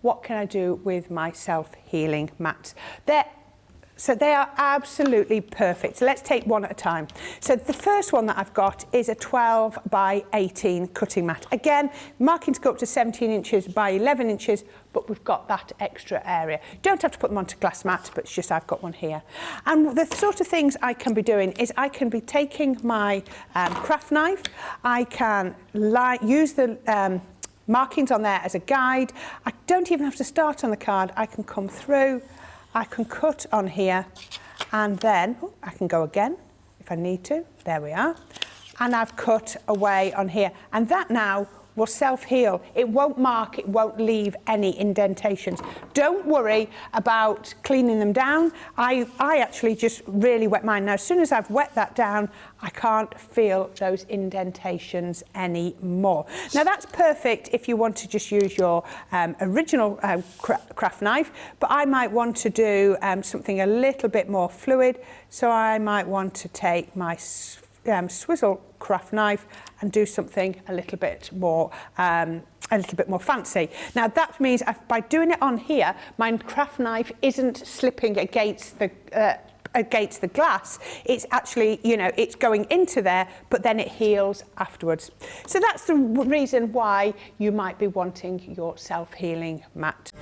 what can I do with my self-healing mats? So they are absolutely perfect. So let's take one at a time. So the first one that I've got is a 12 by 18 cutting mat. Again, markings go up to 17 inches by 11 inches, but we've got that extra area. Don't have to put them onto glass mat, but it's just I've got one here. And the sort of things I can be doing is I can be taking my craft knife. I can use the markings on there as a guide. I don't even have to start on the card. I can come through, I can cut on here, and then I can go again if I need to. There we are. And I've cut away on here. And that now will self-heal. It won't mark, it won't leave any indentations. Don't worry about cleaning them down. I actually just really wet mine. Now, as soon as I've wet that down, I can't feel those indentations anymore. Now, that's perfect if you want to just use your original craft knife, but I might want to do something a little bit more fluid. So I might want to take my swizzle craft knife and do something a little bit more fancy. Now that means by doing it on here, my craft knife isn't slipping against the glass. It's actually, you know, it's going into there, but then it heals afterwards. So that's the reason why you might be wanting your self-healing mat.